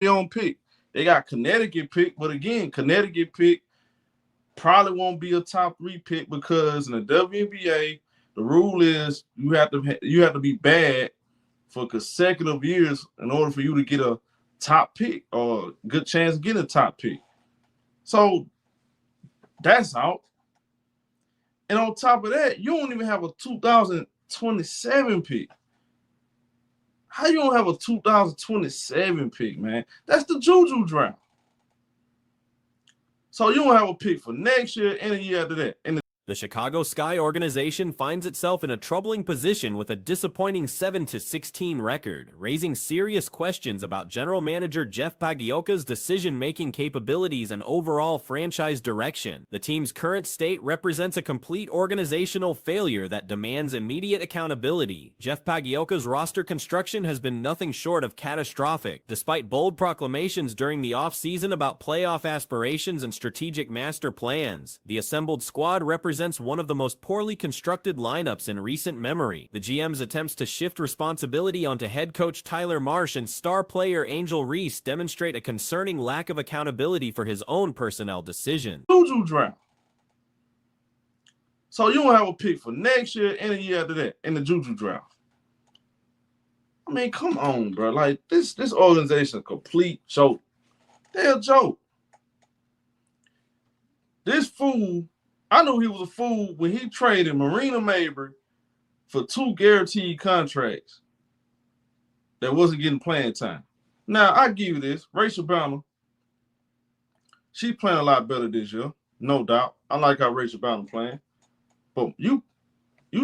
on pick. They got Connecticut pick, but again, Connecticut pick probably won't be a top 3 pick because in the WNBA, the rule is you have to be bad for consecutive years in order for you to get a top pick or a good chance of getting a top pick. So that's out. And on top of that, you don't even have a 2027 pick. How you don't have a 2027 pick, man? That's the Juju draft. So you don't have a pick for next year and a year after that. And The Chicago Sky organization finds itself in a troubling position with a disappointing 7-16 record, raising serious questions about general manager Jeff Pagliocca's decision-making capabilities and overall franchise direction. The team's current state represents a complete organizational failure that demands immediate accountability. Jeff Pagliocca's roster construction has been nothing short of catastrophic, despite bold proclamations during the offseason about playoff aspirations and strategic master plans. The assembled squad represents one of the most poorly constructed lineups in recent memory. The GM's attempts to shift responsibility onto head coach Tyler Marsh and star player Angel Reese demonstrate a concerning lack of accountability for his own personnel decisions. Juju draft. So you don't have a pick for next year and a year after that in the Juju draft. I mean, come on, bro. Like this organization a complete joke. They're a joke. This fool, I knew he was a fool when he traded Marina Mabry for 2 guaranteed contracts that wasn't getting playing time. Now, I give you this. Rachel Banner, she's playing a lot better this year, no doubt. I like how Rachel Banner playing. But you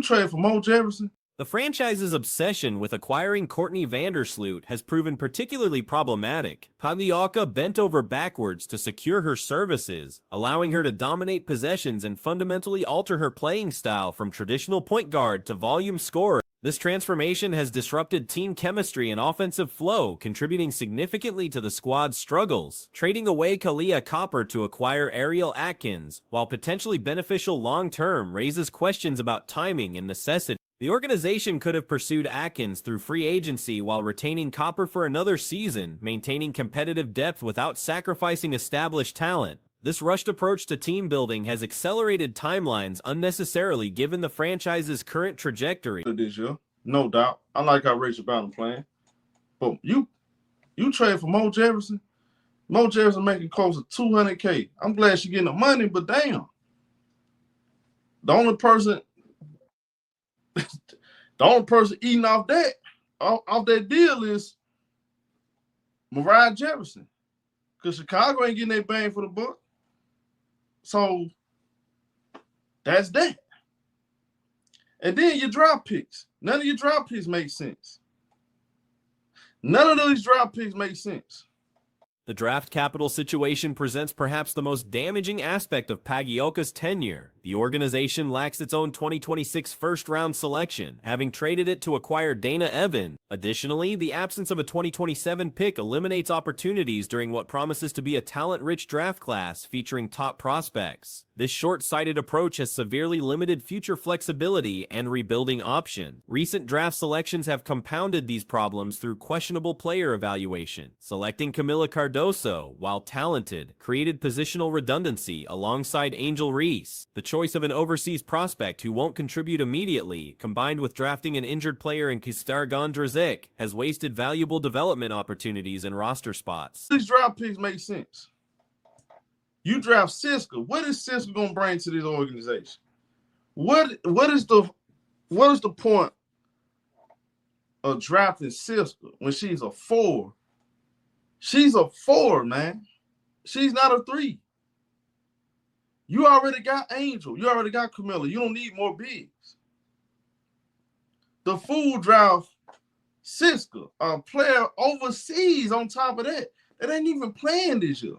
trade for Mo Jefferson? The franchise's obsession with acquiring Courtney Vandersloot has proven particularly problematic. Pagliocca bent over backwards to secure her services, allowing her to dominate possessions and fundamentally alter her playing style from traditional point guard to volume scorer. This transformation has disrupted team chemistry and offensive flow, contributing significantly to the squad's struggles. Trading away Kalia Copper to acquire Ariel Atkins, while potentially beneficial long-term, raises questions about timing and necessity. The organization could have pursued Atkins through free agency while retaining Copper for another season, maintaining competitive depth without sacrificing established talent. This rushed approach to team building has accelerated timelines unnecessarily given the franchise's current trajectory. This year, no doubt. I like how Rachel Banner playing. But you trade for Mo Jefferson? Mo Jefferson making close to $200K. I'm glad she's getting the money, but damn. The only person eating off that deal is Mariah Jefferson. Because Chicago ain't getting their bang for the buck. So that's that. And then your draft picks. None of your draft picks make sense. None of these draft picks make sense. The draft capital situation presents perhaps the most damaging aspect of Pagliocca's tenure. The organization lacks its own 2026 first-round selection, having traded it to acquire Dana Evan. Additionally, the absence of a 2027 pick eliminates opportunities during what promises to be a talent-rich draft class featuring top prospects. This short-sighted approach has severely limited future flexibility and rebuilding options. Recent draft selections have compounded these problems through questionable player evaluation. Selecting Camila Cardoso, while talented, created positional redundancy alongside Angel Reese. The choice of an overseas prospect who won't contribute immediately, combined with drafting an injured player in Kistar Gondrazic, has wasted valuable development opportunities and roster spots. These draft picks make sense. You draft Siska. What is Siska going to bring to this organization? What is the point of drafting Siska when she's a 4? She's a 4, man. She's not a 3. You already got Angel. You already got Camilla. You don't need more bigs. The fool draft Siska, a player overseas on top of that. That ain't even playing this year.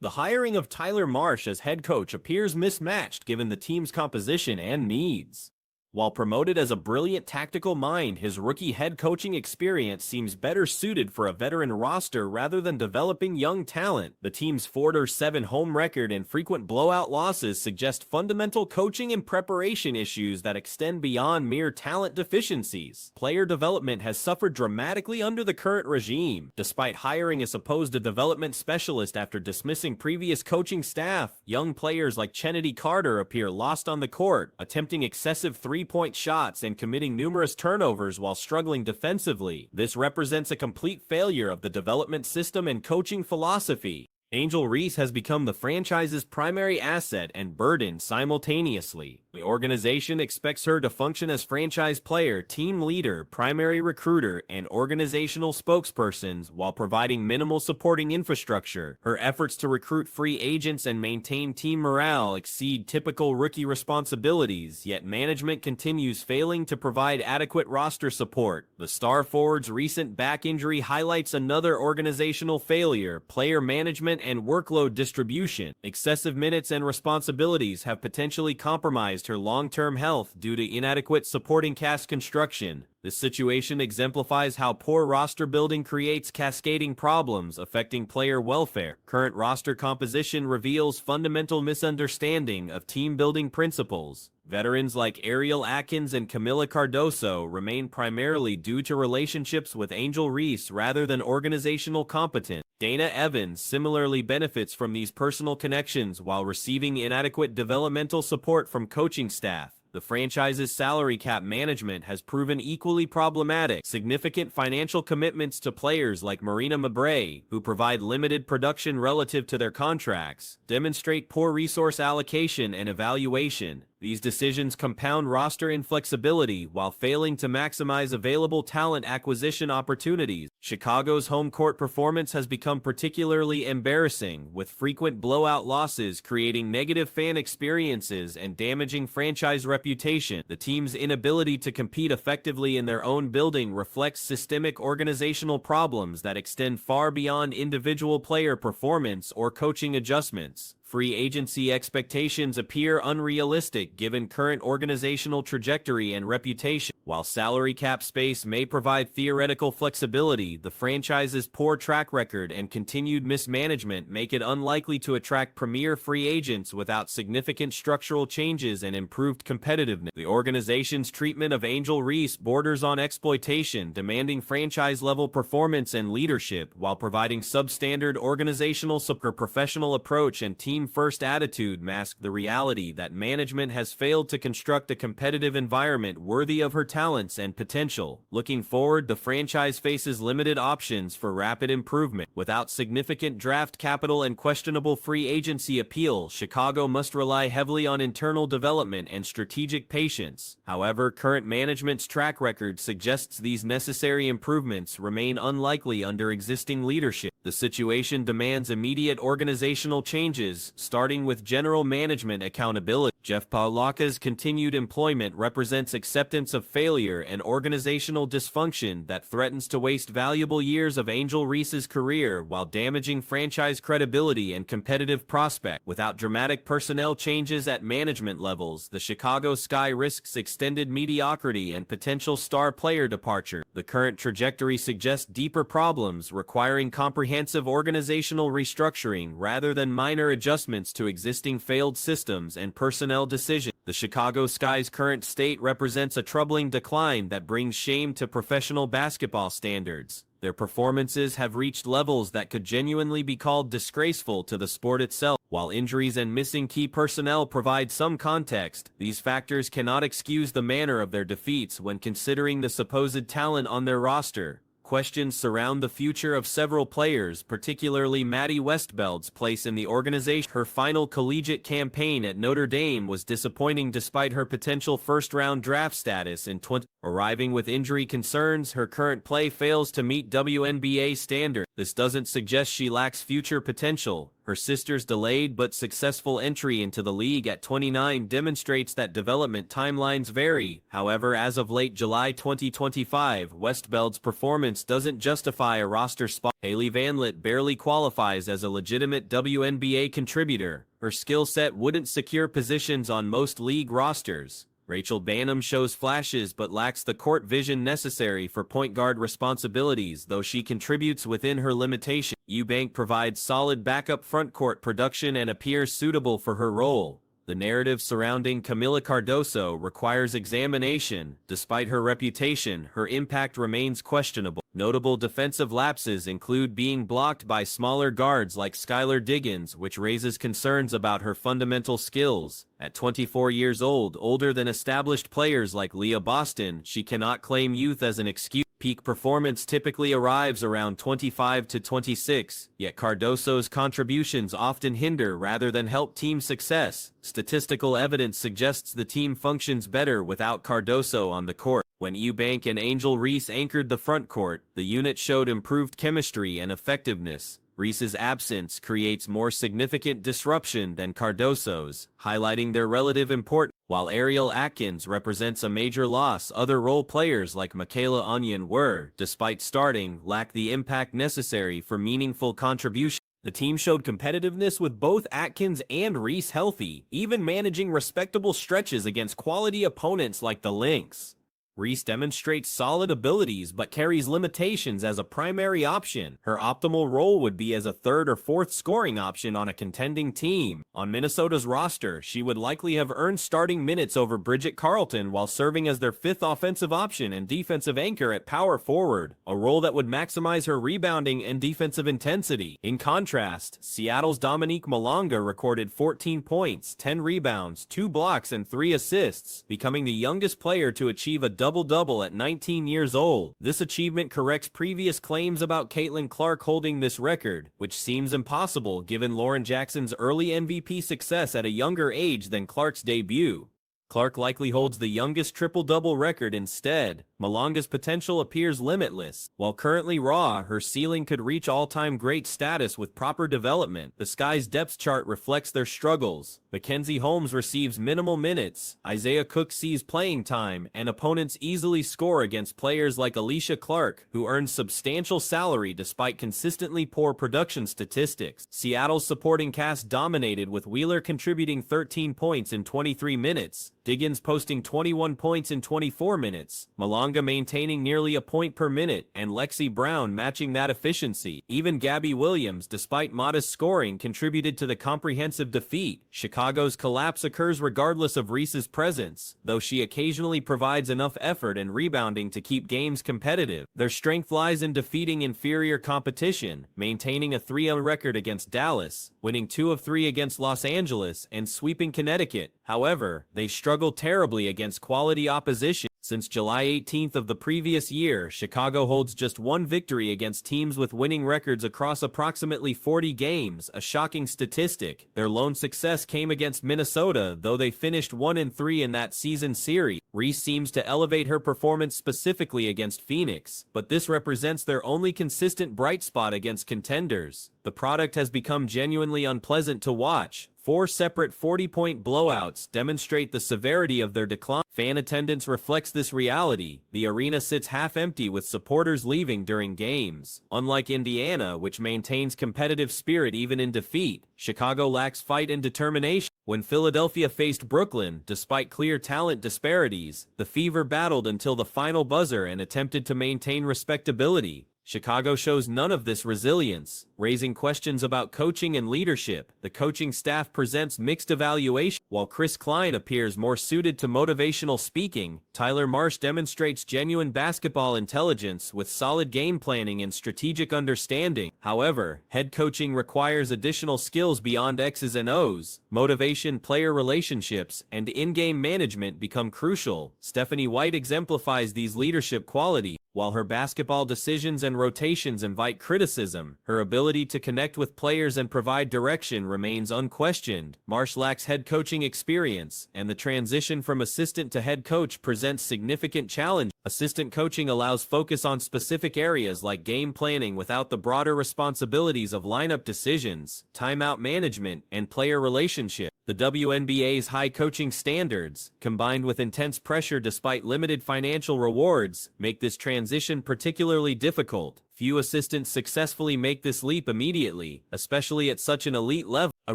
The hiring of Tyler Marsh as head coach appears mismatched given the team's composition and needs. While promoted as a brilliant tactical mind, his rookie head coaching experience seems better suited for a veteran roster rather than developing young talent. The team's 4-7 home record and frequent blowout losses suggest fundamental coaching and preparation issues that extend beyond mere talent deficiencies. Player development has suffered dramatically under the current regime. Despite hiring a supposed development specialist after dismissing previous coaching staff, young players like Kennedy Carter appear lost on the court, attempting excessive three-point shots and committing numerous turnovers while struggling defensively. This represents a complete failure of the development system and coaching philosophy. Angel Reese has become the franchise's primary asset and burden simultaneously. The organization expects her to function as franchise player, team leader, primary recruiter, and organizational spokesperson while providing minimal supporting infrastructure. Her efforts to recruit free agents and maintain team morale exceed typical rookie responsibilities, yet management continues failing to provide adequate roster support. The star forward's recent back injury highlights another organizational failure: player management and workload distribution. Excessive minutes and responsibilities have potentially compromised her long-term health due to inadequate supporting cast construction. This situation exemplifies how poor roster building creates cascading problems affecting player welfare. Current roster composition reveals fundamental misunderstanding of team-building principles. Veterans like Ariel Atkins and Camila Cardoso remain primarily due to relationships with Angel Reese rather than organizational competence. Dana Evans similarly benefits from these personal connections while receiving inadequate developmental support from coaching staff. The franchise's salary cap management has proven equally problematic. Significant financial commitments to players like Marina Mabrey, who provide limited production relative to their contracts, demonstrate poor resource allocation and evaluation. These decisions compound roster inflexibility while failing to maximize available talent acquisition opportunities. Chicago's home court performance has become particularly embarrassing, with frequent blowout losses creating negative fan experiences and damaging franchise reputation. The team's inability to compete effectively in their own building reflects systemic organizational problems that extend far beyond individual player performance or coaching adjustments. Free agency expectations appear unrealistic given current organizational trajectory and reputation. While salary cap space may provide theoretical flexibility, the franchise's poor track record and continued mismanagement make it unlikely to attract premier free agents without significant structural changes and improved competitiveness. The organization's treatment of Angel Reese borders on exploitation, demanding franchise-level performance and leadership while providing substandard organizational support. Her professional approach and team-first attitude mask the reality that management has failed to construct a competitive environment worthy of her talents and potential. Looking forward, the franchise faces limited options for rapid improvement. Without significant draft capital and questionable free agency appeal, Chicago must rely heavily on internal development and strategic patience. However, current management's track record suggests these necessary improvements remain unlikely under existing leadership. The situation demands immediate organizational changes, starting with general management accountability. Jeff Pagliocca's continued employment represents acceptance of failure and organizational dysfunction that threatens to waste valuable years of Angel Reese's career while damaging franchise credibility and competitive prospect. Without dramatic personnel changes at management levels, the Chicago Sky risks extended mediocrity and potential star player departure. The current trajectory suggests deeper problems requiring comprehensive organizational restructuring rather than minor adjustments to existing failed systems and personnel decisions. The Chicago Sky's current state represents a troubling decline that brings shame to professional basketball standards. Their performances have reached levels that could genuinely be called disgraceful to the sport itself. While injuries and missing key personnel provide some context, these factors cannot excuse the manner of their defeats when considering the supposed talent on their roster. Questions surround the future of several players, particularly Maddie Westbeld's place in the organization. Her final collegiate campaign at Notre Dame was disappointing despite her potential first-round draft status in 2020. Arriving with injury concerns, her current play fails to meet WNBA standards. This doesn't suggest she lacks future potential. Her sister's delayed but successful entry into the league at 29 demonstrates that development timelines vary. However, as of late July 2025, Westbeld's performance doesn't justify a roster spot. Haley VanLit barely qualifies as a legitimate WNBA contributor. Her skill set wouldn't secure positions on most league rosters. Rachel Banham shows flashes but lacks the court vision necessary for point guard responsibilities, though she contributes within her limitation. Eubank provides solid backup frontcourt production and appears suitable for her role. The narrative surrounding Camila Cardoso requires examination. Despite her reputation, her impact remains questionable. Notable defensive lapses include being blocked by smaller guards like Skylar Diggins, which raises concerns about her fundamental skills. At 24 years old, older than established players like Leah Boston, she cannot claim youth as an excuse. Peak performance typically arrives around 25 to 26, yet Cardoso's contributions often hinder rather than help team success. Statistical evidence suggests the team functions better without Cardoso on the court. When Eubank and Angel Reese anchored the front court, the unit showed improved chemistry and effectiveness. Reese's absence creates more significant disruption than Cardoso's, highlighting their relative importance. While Ariel Atkins represents a major loss, other role players like Michaela Onion despite starting, lack the impact necessary for meaningful contribution. The team showed competitiveness with both Atkins and Reese healthy, even managing respectable stretches against quality opponents like the Lynx. Reese demonstrates solid abilities but carries limitations as a primary option. Her optimal role would be as a third or fourth scoring option on a contending team. On Minnesota's roster, she would likely have earned starting minutes over Bridget Carlton while serving as their fifth offensive option and defensive anchor at power forward, a role that would maximize her rebounding and defensive intensity. In contrast, Seattle's Dominique Malonga recorded 14 points, 10 rebounds, 2 blocks, and 3 assists, becoming the youngest player to achieve a double-double at 19 years old. This achievement corrects previous claims about Caitlin Clark holding this record, which seems impossible given Lauren Jackson's early MVP success at a younger age than Clark's debut. Clark likely holds the youngest triple-double record instead. Malonga's potential appears limitless. While currently raw, her ceiling could reach all-time great status with proper development. The Sky's depth chart reflects their struggles. Mackenzie Holmes receives minimal minutes, Isaiah Cook sees playing time, and opponents easily score against players like Alicia Clark, who earns substantial salary despite consistently poor production statistics. Seattle's supporting cast dominated, with Wheeler contributing 13 points in 23 minutes, Diggins posting 21 points in 24 minutes, Malonga maintaining nearly a point per minute, and Lexi Brown matching that efficiency. Even Gabby Williams, despite modest scoring, contributed to the comprehensive defeat. Chicago's collapse occurs regardless of Reese's presence, though she occasionally provides enough effort and rebounding to keep games competitive. Their strength lies in defeating inferior competition, maintaining a 3-0 record against Dallas, winning 2 of 3 against Los Angeles, and sweeping Connecticut. However, they struggle terribly against quality opposition. Since July 18th of the previous year, Chicago holds just 1 victory against teams with winning records across approximately 40 games, a shocking statistic. Their lone success came against Minnesota, though they finished 1-3 in that season series. Reese seems to elevate her performance specifically against Phoenix, but this represents their only consistent bright spot against contenders. The product has become genuinely unpleasant to watch. 4 separate 40-point blowouts demonstrate the severity of their decline. Fan attendance reflects this reality. The arena sits half empty with supporters leaving during games. Unlike Indiana, which maintains competitive spirit even in defeat, Chicago lacks fight and determination. When Philadelphia faced Brooklyn, despite clear talent disparities, the Fever battled until the final buzzer and attempted to maintain respectability. Chicago shows none of this resilience, raising questions about coaching and leadership. The coaching staff presents mixed evaluation. While Chris Klein appears more suited to motivational speaking, Tyler Marsh demonstrates genuine basketball intelligence with solid game planning and strategic understanding. However, head coaching requires additional skills beyond X's and O's. Motivation, player relationships, and in-game management become crucial. Stephanie White exemplifies these leadership qualities. While her basketball decisions and rotations invite criticism, her ability to connect with players and provide direction remains unquestioned. Marsh lacks head coaching experience, and the transition from assistant to head coach presents significant challenge. Assistant coaching allows focus on specific areas like game planning without the broader responsibilities of lineup decisions, timeout management, and player relationship. The WNBA's high coaching standards, combined with intense pressure despite limited financial rewards, make this transition particularly difficult. Few assistants successfully make this leap immediately, especially at such an elite level. A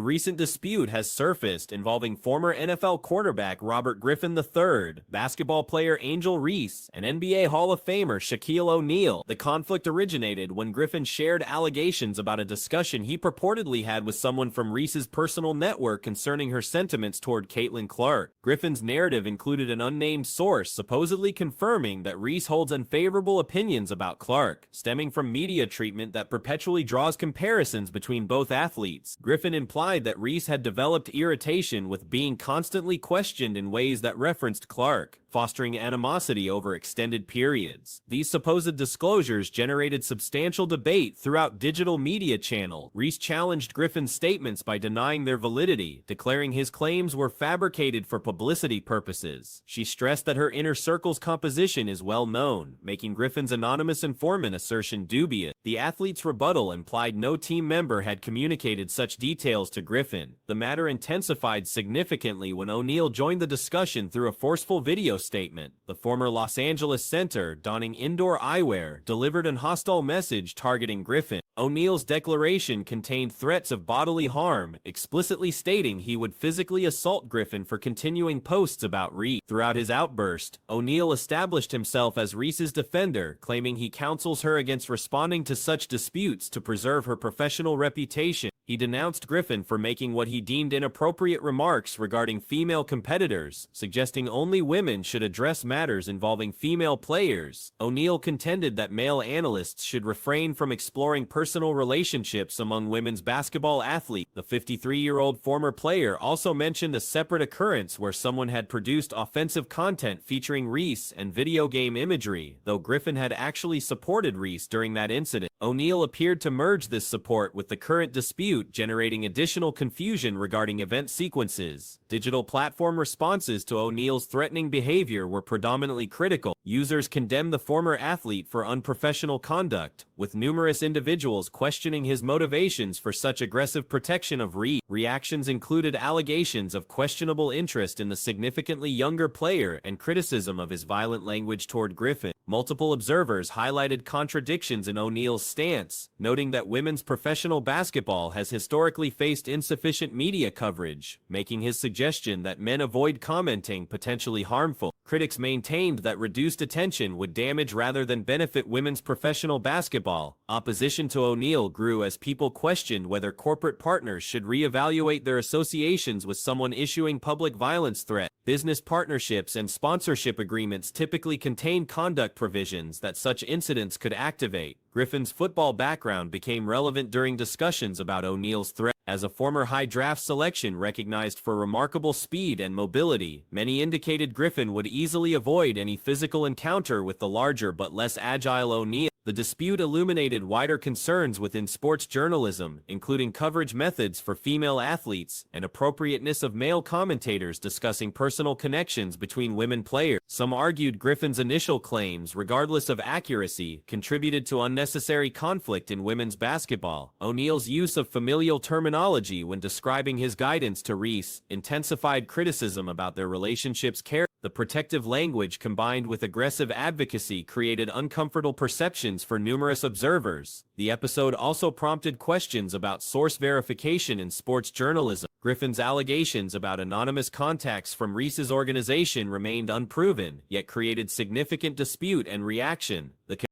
recent dispute has surfaced involving former NFL quarterback Robert Griffin III, basketball player Angel Reese, and NBA Hall of Famer Shaquille O'Neal. The conflict originated when Griffin shared allegations about a discussion he purportedly had with someone from Reese's personal network concerning her sentiments toward Caitlin Clark. Griffin's narrative included an unnamed source supposedly confirming that Reese holds unfavorable opinions about Clark, stemming from media treatment that perpetually draws comparisons between both athletes. Griffin implied that Reese had developed irritation with being constantly questioned in ways that referenced Clark, fostering animosity over extended periods. These supposed disclosures generated substantial debate throughout digital media channels. Reese challenged Griffin's statements by denying their validity, declaring his claims were fabricated for publicity purposes. She stressed that her inner circle's composition is well known, making Griffin's anonymous informant assertion dubious. The athlete's rebuttal implied no team member had communicated such details to Griffin. The matter intensified significantly when O'Neal joined the discussion through a forceful video statement. The former Los Angeles center, donning indoor eyewear, delivered an hostile message targeting Griffin. O'Neal's declaration contained threats of bodily harm, explicitly stating he would physically assault Griffin for continuing posts about Reese. Throughout his outburst, O'Neal established himself as Reese's defender, claiming he counsels her against responding to such disputes to preserve her professional reputation. He denounced Griffin for making what he deemed inappropriate remarks regarding female competitors, suggesting only women should address matters involving female players. O'Neal contended that male analysts should refrain from exploring personal relationships among women's basketball athletes. The 53-year-old former player also mentioned a separate occurrence where someone had produced offensive content featuring Reese and video game imagery, though Griffin had actually supported Reese during that incident. O'Neal appeared to merge this support with the current dispute, generating additional confusion regarding event sequences. Digital platform responses to O'Neal's threatening behavior were predominantly critical. Users condemned the former athlete for unprofessional conduct, with numerous individuals questioning his motivations for such aggressive protection of Reese. Reactions included allegations of questionable interest in the significantly younger player and criticism of his violent language toward Griffin. Multiple observers highlighted contradictions in O'Neal's stance, noting that women's professional basketball has historically faced insufficient media coverage, making his suggestion that men avoid commenting potentially harmful. Critics maintained that reduced attention would damage rather than benefit women's professional basketball. Opposition to O'Neal grew as people questioned whether corporate partners should reevaluate their associations with someone issuing public violence threats. Business partnerships and sponsorship agreements typically contain conduct provisions that such incidents could activate. Griffin's football background became relevant during discussions about O'Neal's threat. As a former high draft selection recognized for remarkable speed and mobility, many indicated Griffin would easily avoid any physical encounter with the larger but less agile O'Neal. The dispute illuminated wider concerns within sports journalism, including coverage methods for female athletes and appropriateness of male commentators discussing personal connections between women players. Some argued Griffin's initial claims, regardless of accuracy, contributed to unnecessary conflict in women's basketball. O'Neal's use of familial terminology when describing his guidance to Reese intensified criticism about their relationship's character. The protective language combined with aggressive advocacy created uncomfortable perceptions for numerous observers. The episode also prompted questions about source verification in sports journalism. Griffin's allegations about anonymous contacts from Reese's organization remained unproven, yet created significant dispute and reaction. The